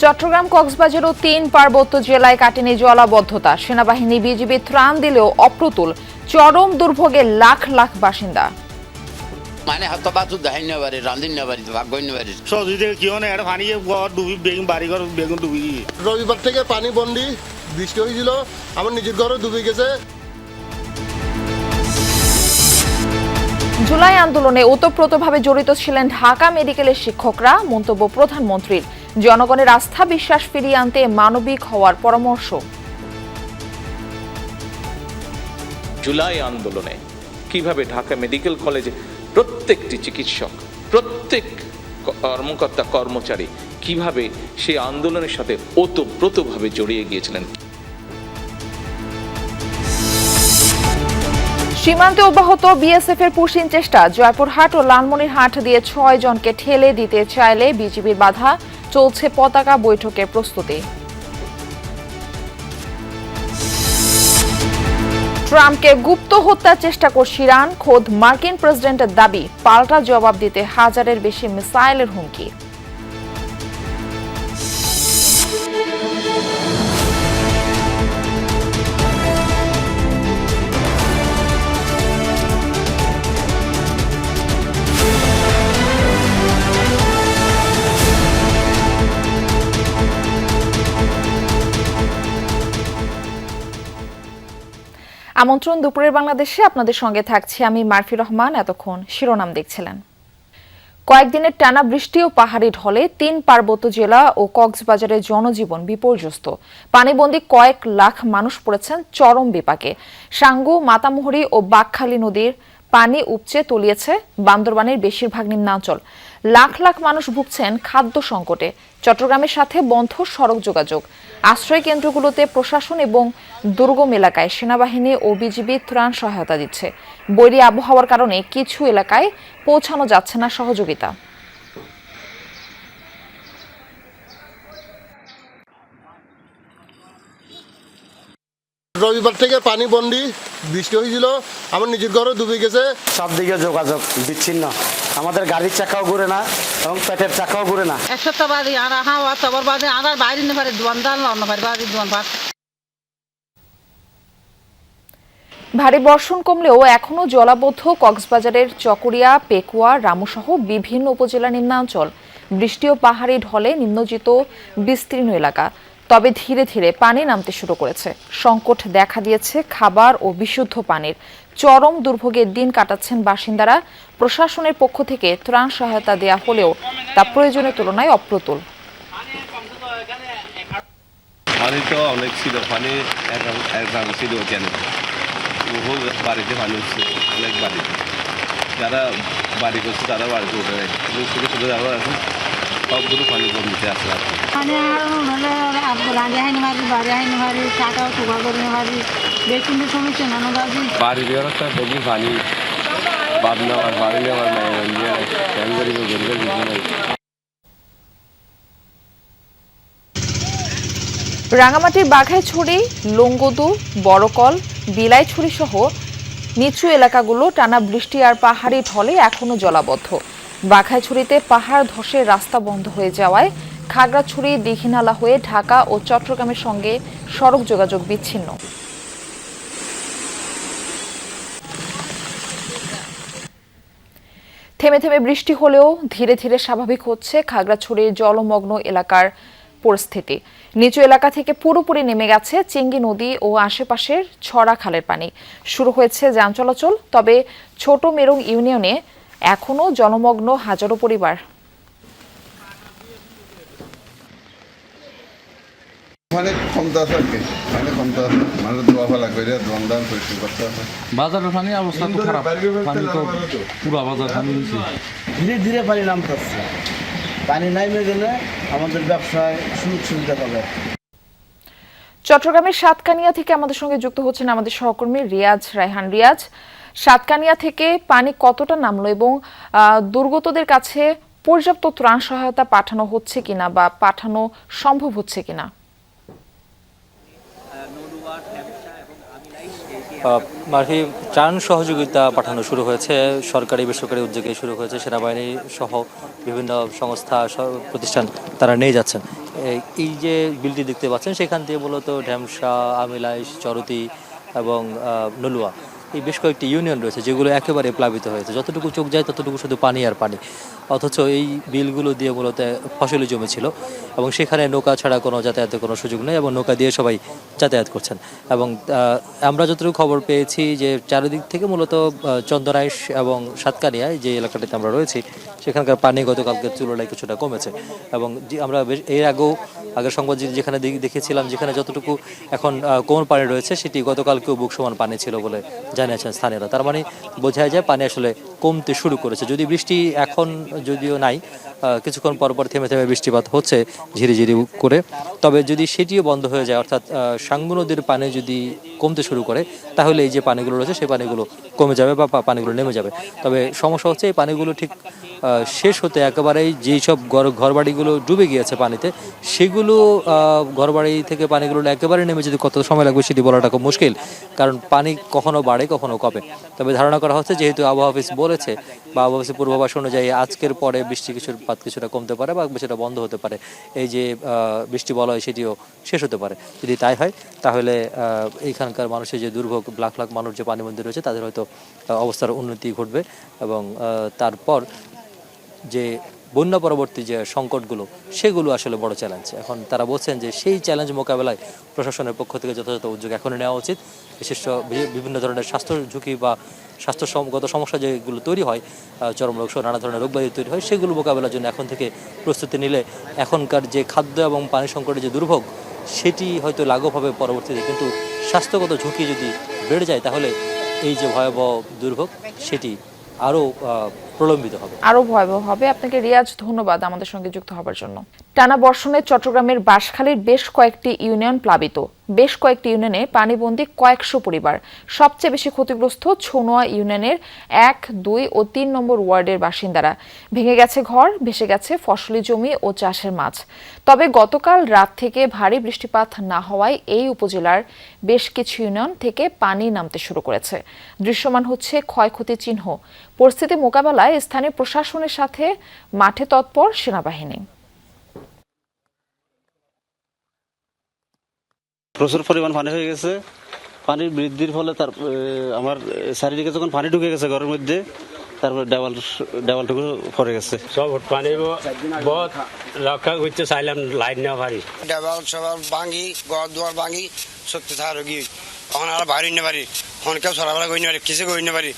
চট্টগ্রাম কক্সবাজার ও ৩ পার্বত্য জেলায় কাটেনি জলাবদ্ধতা। সেনাবাহিনী বিজিবি ত্রাণ দিলেও অপ্রতুল। চরম দুর্ভোগে লাখ লাখ বাসিন্দা। মানে হাত বাজু দেখাই না পারে, রান্ধি না পারি, ভাগ না পারি। সহযোগিতা কি হয় না, পানি ডুবি বেগুন বাড়ি ঘর বেগুন ডুবি। রবিবার থেকে পানি বন্দি, বৃষ্টি হয়েছিল, আমার নিজের ঘরে ডুবে গেছে। জুলাই আন্দোলনে ওতপ্রোতভাবে জড়িত ছিলেন ঢাকা মেডিকেলের শিক্ষকরা। মন্তব্য প্রধানমন্ত্রীর। জনগণের আস্থা বিশ্বাস ফিরিয়ে আনতে মানবিক হওয়ার পরামর্শ। জুলাই আন্দোলনে কিভাবে ঢাকা মেডিকেল কলেজে প্রত্যেকটি চিকিৎসক, প্রত্যেক কর্মকর্তা কর্মচারী কিভাবে সেই আন্দোলনের সাথে ওতপ্রোতভাবে জড়িয়ে গিয়েছিলেন। সীমান্তে অব্যাহত বিএসএফ এর পুশিং চেষ্টা। জয়পুরহাট ও লালমনিরহাট দিয়ে ৬ জনকে ঠেলে দিতে চাইলে বিজিবির বাধা। চলছে পতাকা বৈঠকের প্রস্তুতি। ট্রাম্পকে গুপ্ত হত্যার চেষ্টা করছে ইরান। খোদ মার্কিন প্রেসিডেন্টের দাবি, পাল্টা জবাব দিতে হাজারের বেশি মিসাইলের হুমকি। আমন্ত্রণ দুপুরের বাংলাদেশে, আপনাদের সঙ্গে থাকছি আমি মারফি রহমান। এতক্ষণ শিরোনাম দেখছিলেন। কয়েকদিনের টানা বৃষ্টি ও পাহাড়ি ঢলে ৩ পার্বত্য জেলা ও কক্সবাজারের জনজীবন বিপর্যস্ত। পানিবন্দী কয়েক লাখ মানুষ পড়েছেন চরম বিপাকে। সাঙ্গু, মাতামুহুরী ও বাঁকখালী নদীর পানি উপচে তলিয়েছে বান্দরবানের বেশিরভাগ নিম্নাঞ্চল। লাখ লাখ মানুষ ভুগছেন খাদ্য সংকটে। চট্টগ্রামের সাথে বন্ধ সড়ক যোগাযোগ। আশ্রয় কেন্দ্রগুলোতে প্রশাসন এবং দুর্গম এলাকায় সেনাবাহিনী ও বিজিবি ত্রাণ সহায়তা দিচ্ছে। বৈরী আবহাওয়ার কারণে কিছু এলাকায় পৌঁছানো যাচ্ছে না সহযোগিতা। রবিবার থেকে পানি বন্দি, বৃষ্টি হয়েছিল, আমার নিজের ঘরে ডুবে গেছে। সব দিকে যোগাযোগ বিচ্ছিন্ন। আমাদের গাড়ির চাকাও ঘুরে না এবং পেটের চাকাও ঘুরে না। এক সপ্তাহ বাদে আনা হাওয়া সবার বাদে আনার বাইরে নিতে পারে দোয়ান পারে বাড়ি দোয়ান পার। ভারী বর্ষণ কমলেও এখনো জলাবদ্ধ কক্সবাজারের চকরিয়া, পেকুয়া, রামুসহ বিভিন্ন উপজেলার নিম্নাঞ্চল। বৃষ্টি ও পাহাড়ি ঢলে নিম্নজিত বিস্তীর্ণ এলাকা। তবে ধীরে ধীরে পানি নামতে শুরু করেছে। সংকট দেখা দিয়েছে খাবার ও বিশুদ্ধ পানির। চরম দুর্ভোগের দিন কাটাচ্ছেন বাসিন্দারা। প্রশাসনের পক্ষ থেকে ত্রাণ সহায়তা দেয়া হলেও তা প্রয়োজনের তুলনায় অপ্রতুল। পানি তো অনেক ছিল, পানি এক ছিল কেন বহু বাড়িতে পানি হচ্ছে, অনেক বাড়িতে যারা বাড়ি করছে তারা বাড়িতে উঠে নেয়, ছোটো ছোটো যারা এখন সবগুলো পানি কমতে আসে। বাড়ি দেওয়ার একটা দেখি পানি বাদ নেওয়ার বাড়ি নেওয়ার রাঙামাটির বাঘাইছড়ি, লংগদু, বড়কল, বিলাইছড়ি সহ নিচু এলাকাগুলো টানা বৃষ্টি আর পাহাড়ি ঢলে এখনো জলাবদ্ধ। বাঘাইছড়িতে পাহাড় ধসে রাস্তা বন্ধ হয়ে যাওয়ায় খাগড়াছড়ি, দীঘিনালা হয়ে ঢাকা ও চট্টগ্রামের সঙ্গে সড়ক যোগাযোগ বিচ্ছিন্ন। থেমে থেমে বৃষ্টি হলেও ধীরে ধীরে স্বাভাবিক হচ্ছে খাগড়াছড়ির জলমগ্ন এলাকার পরিস্থিতি। নিচু এলাকা থেকে পুরোপুরি নেমে গেছে চেঙ্গি নদী ও আশেপাশের ছড়া খালের পানি। শুরু হয়েছে যান চলাচল। তবে ছোট মেরং ইউনিয়নে এখনো জলমগ্ন হাজারো পরিবার। বাজারের পানি অবস্থা তো খারাপ, পানি তো পুরো বাজার পানি হয়েছে। ধীরে ধীরে পানি নামতেছে। পানি নামে গেলে আমাদের ব্যবসায় সুযোগ সুবিধা পাবে। চট্টগ্রামের সাতকানিয়া থেকে আমাদের সঙ্গে যুক্ত হচ্ছেন আমাদের সহকর্মী রিয়াজ রায়হান। রিয়াজ, সাতকানিয়া থেকে পানি কতটা নামলো এবং দুর্গতদের কাছে পর্যাপ্ত ত্রাণ সহায়তা পাঠানো হচ্ছে কিনা বা পাঠানো সম্ভব হচ্ছে কিনা? মার্ফি, ত্রাণ সহযোগিতা পাঠানো শুরু হয়েছে। সরকারি বেসরকারি উদ্যোগে শুরু হয়েছে। সেনাবাহিনী সহ বিভিন্ন সংস্থা প্রতিষ্ঠান তারা নিয়ে যাচ্ছেন। এই যে বিলটি দেখতে পাচ্ছেন সেখান দিয়ে মূলত ঢ্যামসা, আমিলাইশ, চরতি এবং নলুয়া এই বেশ কয়েকটি ইউনিয়ন রয়েছে যেগুলো একেবারে প্লাবিত হয়েছে। যতটুকু চোখ যায় ততটুকু শুধু পানি আর পানি, অথচ এই বিলগুলো দিয়ে মূলত ফসলি জমি ছিল এবং সেখানে নৌকা ছাড়া কোনো যাতায়াতের কোনো সুযোগ নেই এবং নৌকা দিয়ে সবাই যাতায়াত করছেন। এবং আমরা যতটুকু খবর পেয়েছি যে চারিদিক থেকে মূলত চন্দনাইশ এবং সাতকানিয়ায় যে এলাকাটিতে আমরা রয়েছি সেখানকার পানি গতকালকে তুলনায় কিছুটা কমেছে। এবং আমরা এর আগের সংবাদ যেখানে দেখেছিলাম যেখানে যতটুকু এখন কোমর পানি রয়েছে সেটি গতকালকেও বুক সমান পানি ছিল বলে জানিয়েছেন স্থানীয়রা। তার মানে বোঝা যায় পানি আসলে কমতে শুরু করেছে। যদি বৃষ্টি এখন যদিও নাই, কিছুক্ষণ পর পর থেমে থেমে বৃষ্টিপাত হচ্ছে ঝিরিঝিরি করে, তবে যদি সেটিও বন্ধ হয়ে যায় অর্থাৎ সাঙ্গু নদীর পানি যদি কমতে শুরু করে তাহলে এই যে পানিগুলো রয়েছে সেই পানিগুলো কমে যাবে বা পানিগুলো নেমে যাবে। তবে সমস্যা হচ্ছে এই পানিগুলো ঠিক শেষ হতে একেবারেই যেই সব ঘরবাড়িগুলো ডুবে গিয়েছে পানিতে সেগুলো ঘরবাড়ি থেকে পানিগুলো একেবারে নেমে যদি কত সময় লাগবে সেটি বলাটা খুব মুশকিল, কারণ পানি কখনো বাড়ে কখনো কমে। তবে ধারণা করা হচ্ছে যেহেতু আবহাওয়া অফিস বলেছে বা আবহাওয়া অফিসের পূর্বাভাস অনুযায়ী আজকের পরে কিছুটা কমতে পারে বা কিছুটা বন্ধ হতে পারে, এই যে বৃষ্টি বলয় সেটিও শেষ হতে পারে। যদি তাই হয় তাহলে এইখানকার মানুষের যে দুর্ভোগ, লাখ লাখ মানুষ যে পানিবন্দী রয়েছে তাদের হয়তো অবস্থার উন্নতি ঘটবে এবং তারপর যে বন্যা পরবর্তী যে সংকটগুলো সেগুলো আসলে বড় চ্যালেঞ্জ। এখন তারা বলছেন যে সেই চ্যালেঞ্জ মোকাবেলায় প্রশাসনের পক্ষ থেকে যথাযথ উদ্যোগ এখনই নেওয়া উচিত। বিশেষ বিভিন্ন ধরনের স্বাস্থ্য ঝুঁকি বা স্বাস্থ্যগত সমস্যা যেগুলো তৈরি হয়, চর্মরোগ সহ নানা ধরনের রোগবাহী তৈরি হয়, সেগুলো মোকাবেলার জন্য এখন থেকে প্রস্তুতি নিলে এখনকার যে খাদ্য এবং পানি সংকটের যে দুর্ভোগ সেটি হয়তো লাঘব হবে পরবর্তীতে। কিন্তু স্বাস্থ্যগত ঝুঁকি যদি বেড়ে যায় তাহলে এই যে ভয়াবহ দুর্ভোগ সেটি আরও প্রলম্বিত হবে, আরো ভয়াবহ হবে। আপনাকে রিয়াজ ধন্যবাদ আমাদের সঙ্গে যুক্ত হবার জন্য। টানা বর্ষণে চট্টগ্রামের বাঁশখালীর বেশ কয়েকটি ইউনিয়ন প্লাবিত, বেশ কয়েকটি ইউনিয়নে পানিবন্দী কয়েকশো পরিবার। সবচেয়ে বেশি ক্ষতিগ্রস্ত ছনোয়া ইউনিয়নের 1, 2 ও 3 নম্বর ওয়ার্ডের বাসিন্দারা। ভেঙে গেছে ঘর, ভেসে গেছে ফসলি জমি ও চাষের মাছ। তবে গতকাল রাত থেকে ভারী বৃষ্টিপাত না হওয়ায় এই উপজেলার বেশ কিছু ইউনিয়ন থেকে পানি নামতে শুরু করেছে। দৃশ্যমান হচ্ছে ক্ষয়ক্ষতির চিহ্ন। পরিস্থিতি মোকাবেলায় স্থানীয় প্রশাসনের সাথে মাঠে তৎপর সেনাবাহিনী। প্রচুর পরিমাণ পানি হয়ে গেছে। পানির বৃদ্ধির ফলে আমার চারিদিকে যখন পানি ঢুকে গেছে ঘরের মধ্যে, তারপরে দেওয়ালটুকু পড়ে গেছে। সব পানি বহুত রক্ষা করতে চাইলাম, লাইন নেওয়া পারি দেওয়াল সবার ভাঙি, ঘর দুয়ার ভাঙি, সত্যি থাকা গিয়ে এখন আর বাইরে নিতে পারি, এখন কেউ সরাবেলা করে নিতে পারি, কিছু করে নিতে পারি।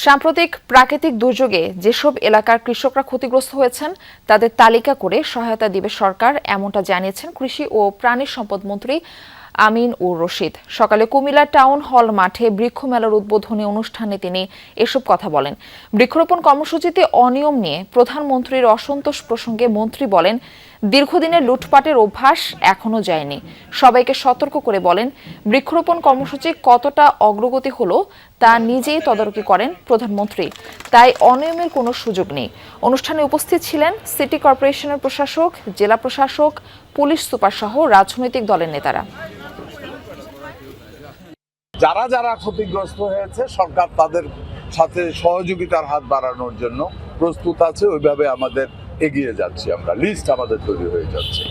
সাম্প্রতিক প্রাকৃতিক দুর্যোগে যেসব এলাকার কৃষকরা ক্ষতিগ্রস্ত হয়েছেন তাদের তালিকা করে সহায়তা দিবে সরকার, এমনটা জানিয়েছেন কৃষি ও প্রাণী সম্পদ মন্ত্রী আমিন উর রশিদ। সকালে কুমিল্লা টাউন হল মাঠে বৃক্ষ মেলার উদ্বোধনী অনুষ্ঠানে তিনি এসব কথা বলেন। বৃক্ষরোপণ কর্মসূচিতে অনিয়ম নিয়ে প্রধানমন্ত্রীর অসন্তোষ প্রসঙ্গে মন্ত্রী বলেন, দীর্ঘদিনের লুটপাটের অভ্যাস এখনো যায়নি। সবাইকে সতর্ক করে বলেন, বৃক্ষরোপণ কর্মসূচি কতটা অগ্রগতি হলো তা নিজেই তদারকি করেন প্রধানমন্ত্রী, তাই অনিয়মের কোনো সুযোগ নেই। অনুষ্ঠানে উপস্থিত ছিলেন সিটি কর্পোরেশনের প্রশাসক, জেলা প্রশাসক, পুলিশ সুপার সহ রাজনৈতিক দলের নেতারা। যারা যারা ক্ষতিগ্রস্ত হয়েছে সরকার তাদের সাথে সহযোগিতার হাত বাড়ানোর জন্য প্রস্তুত আছে। ওইভাবে আমাদের এগিয়ে যাচ্ছি, আমরা লিস্ট আমাদের তৈরি হয়ে যাচ্ছে।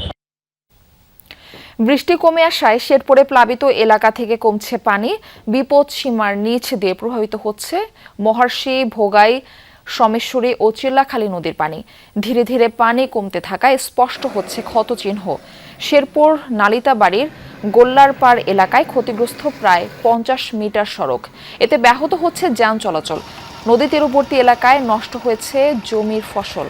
বৃষ্টি কমে আসায় শেরপুরে প্লাবিত এলাকা থেকে কমছে পানি। বিপদ সীমার নিচ দিয়ে প্রভাবিত হচ্ছে মহার্ষি, ভোগাই, সমেশ্বরী ও চিল্লাখালী নদীর পানি। ধীরে ধীরে পানি কমতে থাকায় স্পষ্ট হচ্ছে ক্ষতচিহ্ন। শেরপুর নালিতাবাড়ির গোল্লারপাড় এলাকায় ক্ষতিগ্রস্ত প্রায় 50 মিটার সড়ক, এতে ব্যাহত হচ্ছে যান চলাচল। নদী তীরবর্তী এলাকায় নষ্ট হয়েছে জমির ফসল।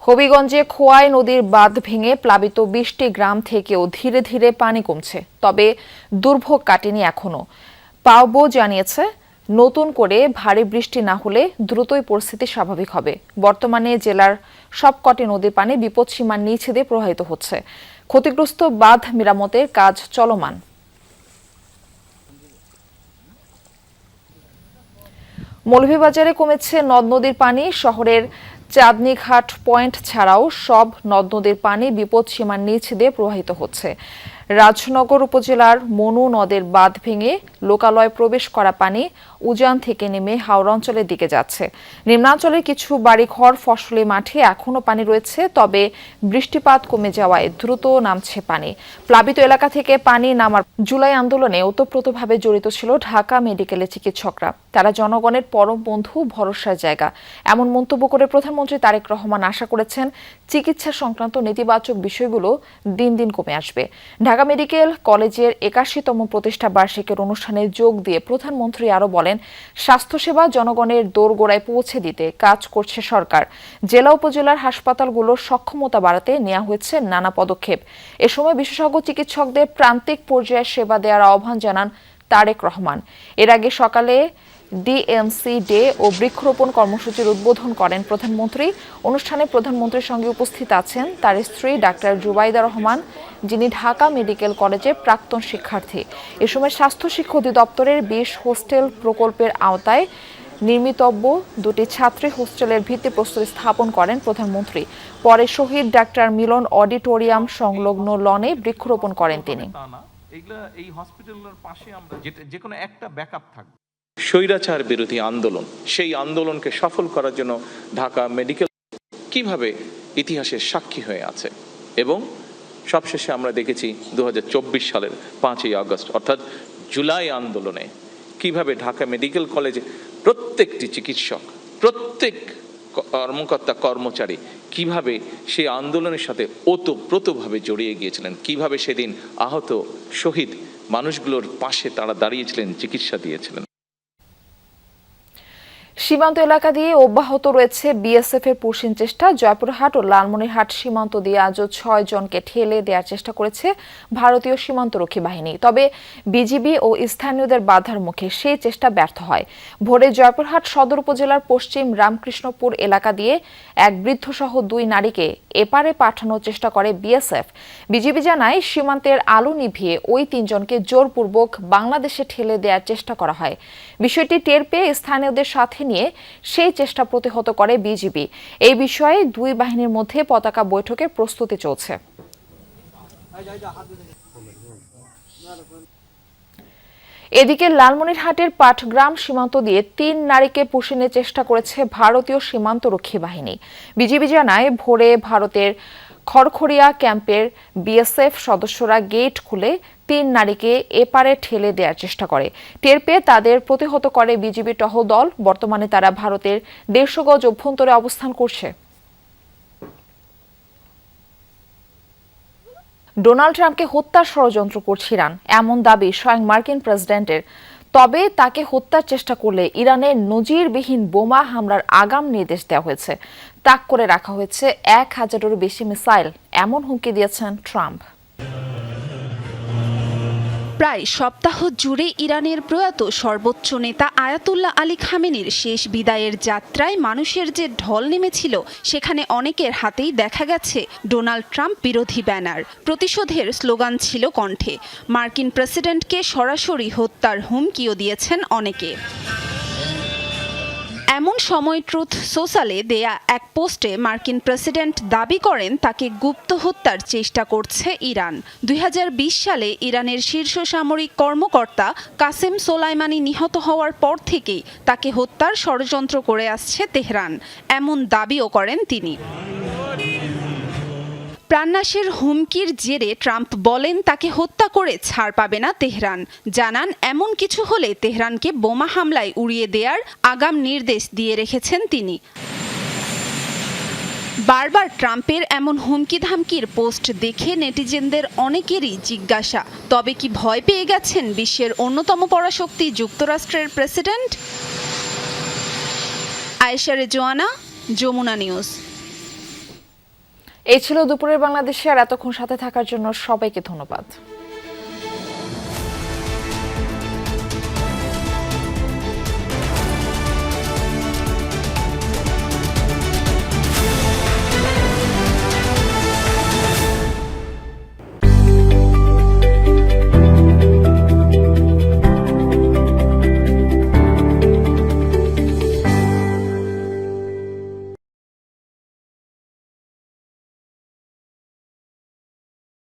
হবিগঞ্জে খোয়াই নদীর বাঁধ ভেঙে প্লাবিত 20টি গ্রাম থেকেও ধীরে ধীরে পানি কমছে, তবে দুর্ভোগ কাটেনি এখনো। পাওবো জানিয়েছে, নতুন করে ভারী বৃষ্টি না হলে দ্রুতই পরিস্থিতি স্বাভাবিক হবে। বর্তমানে জেলার সবকটি নদীর পানি বিপদসীমার নিচ দিয়ে প্রবাহিত হচ্ছে। ক্ষতিগ্রস্ত বাঁধ মেরামতের কাজ চলমান। মৌলভীবাজারে কমেছে নদ নদীর পানি। শহরের চাঁদনীঘাট পয়েন্ট ছাড়াও সব নদ নদীর পানি বিপদসীমার নিচ দিয়ে প্রবাহিত হচ্ছে। রাজনগর উপজেলার মনু নদের বাঁধ ভেঙে লোকালয়ে প্রবেশ করা পানি উজান থেকে নেমে হাওড়া অঞ্চলের দিকে যাচ্ছে। নিম্নাঞ্চলের কিছু বাড়িঘর, ফসলি মাঠে এখনো পানি রয়েছে, তবে বৃষ্টিপাত কমে যাওয়ায় দ্রুত নামছে পানি। প্লাবিত এলাকা থেকে পানি নামার জুলাই আন্দোলনে ওতপ্রোতভাবে জড়িত ছিল ঢাকা মেডিকেলের চিকিৎসকরা। তারা জনগণের পরম বন্ধু, ভরসার জায়গা, এমন মন্তব্য করে প্রধানমন্ত্রী তারেক রহমান আশা করেছেন চিকিৎসা সংক্রান্ত নেতিবাচক বিষয়গুলো দিন দিন কমে আসবে। ঢাকা মেডিকেল কলেজের ৮১তম প্রতিষ্ঠা বার্ষিকীর অনুষ্ঠানে যোগ দিয়ে প্রধানমন্ত্রী আরও বলেন, স্বাস্থ্যসেবা জনগণের দোরগোড়ায় পৌঁছে দিতে কাজ করছে সরকার। জেলা উপজেলার হাসপাতালগুলোর সক্ষমতা বাড়াতে নেওয়া হয়েছে নানা পদক্ষেপ। এ সময় বিশেষজ্ঞ চিকিৎসকদের প্রান্তিক পর্যায়ে সেবা দেওয়ার আহ্বান জানান তারেক রহমান। এর আগে সকালে ডিএমসি ডে ও বৃক্ষরোপণ কর্মসূচির উদ্বোধন করেন প্রধানমন্ত্রী। অনুষ্ঠানে প্রধানমন্ত্রীর সঙ্গে উপস্থিত আছেন তার স্ত্রী ডাক্তার জুবাইদা রহমান, যিনি ঢাকা মেডিকেল কলেজের প্রাক্তন শিক্ষার্থী। এ সময় স্বাস্থ্য শিক্ষা অধিদপ্তরের ২০ হোস্টেল প্রকল্পের আওতায় নির্মিতব্য ২টি ছাত্রী হোস্টেলের ভিত্তিপ্রস্তর স্থাপন করেন প্রধানমন্ত্রী। পরে শহীদ ডাক্তার মিলন অডিটোরিয়াম সংলগ্ন লনে বৃক্ষরোপণ করেন তিনি। এই হসপিটালের পাশে আমরা যে কোনো একটা ব্যাকআপ থাকবে। স্বৈরাচার বিরোধী আন্দোলন, সেই আন্দোলনকে সফল করার জন্য ঢাকা মেডিকেল কিভাবে ইতিহাসের সাক্ষী হয়ে আছে। এবং সবশেষে আমরা দেখেছি 2024 সালের 5ই আগস্ট অর্থাৎ জুলাই আন্দোলনে কিভাবে ঢাকা মেডিকেল কলেজে প্রত্যেকটি চিকিৎসক, প্রত্যেক কর্মকর্তা কর্মচারী কিভাবে সেই আন্দোলনের সাথে ওতপ্রোতভাবে জড়িয়ে গিয়েছিলেন, কিভাবে সেদিন আহত শহীদ মানুষগুলোর পাশে তারা দাঁড়িয়েছিলেন, চিকিৎসা দিয়েছিলেন। সীমান্ত এলাকা দিয়ে অব্যাহত রয়েছে বিএসএফ এর পুশিং চেষ্টা। জয়পুরহাট ও লালমনিরহাট সীমান্ত দিয়ে আজও 6 জনকে ঠেলে দেওয়ার চেষ্টা করেছে ভারতীয় সীমান্তরক্ষী বাহিনী, তবে বিজিবি ও স্থানীয়দের বাধার মুখে সেই চেষ্টা ব্যর্থ হয়। ভোরে জয়পুরহাট সদর উপজেলার পশ্চিম রামকৃষ্ণপুর এলাকা দিয়ে এক বৃদ্ধসহ 2 নারীকে এপারে পাঠানোর চেষ্টা করে বিএসএফ। বিজিবি জানায়, সীমান্তের আলো নিভিয়ে ওই 3 জনকে জোরপূর্বক বাংলাদেশে ঠেলে দেওয়ার চেষ্টা করা হয়। বিষয়টি টের পেয়ে স্থানীয়দের সাথে নিয়ে সেই চেষ্টা প্রতিহত করে বিজিবি। এই বিষয়ে 2 বাহিনীর মধ্যে পতাকা বৈঠকের প্রস্তুতি চলছে। এদিকে লালমনিরহাটের পাটগ্রাম সীমান্ত দিয়ে 3 নারীকে পুশিনের চেষ্টা করেছে ভারতীয় সীমান্তরক্ষী বাহিনী। বিজিবি জানায়, ভোরে ভারতের খড়খড়িয়া ক্যাম্পের বিএসএফ সদস্যরা গেট খুলে 3 নারীকে এপারে ঠেলে দেওয়ার চেষ্টা করে। টের পেয়ে তাদের প্রতিহত করে বিজিবি টহল দল। বর্তমানে তারা ভারতের 150 গজ অভ্যন্তরে অবস্থান করছে। ডোনাল্ড ট্রাম্পকে হত্যার ষড়যন্ত্র করছে ইরান, এমন দাবি স্বয়ং মার্কিন প্রেসিডেন্টের। তবে তাকে হত্যার চেষ্টা করলে ইরানের নজিরবিহীন বোমা হামলার আগাম নির্দেশ দেওয়া হয়েছে। তাক করে রাখা হয়েছে 1000-এরও বেশি মিসাইল, এমন হুমকি দিয়েছেন ট্রাম্প। প্রায় সপ্তাহ জুড়ে ইরানের প্রয়াত সর্বোচ্চ নেতা আয়াতুল্লাহ আলী খামেনির শেষ বিদায়ের যাত্রায় মানুষের যে ঢল নেমেছিল, সেখানে অনেকের হাতেই দেখা গেছে ডোনাল্ড ট্রাম্প বিরোধী ব্যানার। প্রতিশোধের স্লোগান ছিল কণ্ঠে। মার্কিন প্রেসিডেন্টকে সরাসরি হত্যার হুমকিও দিয়েছেন অনেকে। এমন সময় ট্রুথ সোশ্যালে দেয়া এক পোস্টে মার্কিন প্রেসিডেন্ট দাবি করেন তাকে গুপ্ত হত্যার চেষ্টা করছে ইরান। 2020 সালে ইরানের শীর্ষ সামরিক কর্মকর্তা কাসেম সোলাইমানি নিহত হওয়ার পর থেকেই তাকে হত্যার ষড়যন্ত্র করে আসছে তেহরান, এমন দাবিও করেন তিনি। প্রাণনাশের হুমকির জেরে ট্রাম্প বলেন তাকে হত্যা করে ছাড় পাবে না তেহরান। জানান, এমন কিছু হলে তেহরানকে বোমা হামলায় উড়িয়ে দেওয়ার আগাম নির্দেশ দিয়ে রেখেছেন তিনি। বারবার ট্রাম্পের এমন হুমকি ধামকির পোস্ট দেখে নেটিজেনদের অনেকেরই জিজ্ঞাসা, তবে কি ভয় পেয়ে গেছেন বিশ্বের অন্যতম পরাশক্তি যুক্তরাষ্ট্রের প্রেসিডেন্ট? আয়েশা রেজওয়ানা, যমুনা নিউজ। এই ছিল দুপুরের বাংলাদেশে, আর এতক্ষণ সাথে থাকার জন্য সবাইকে ধন্যবাদ।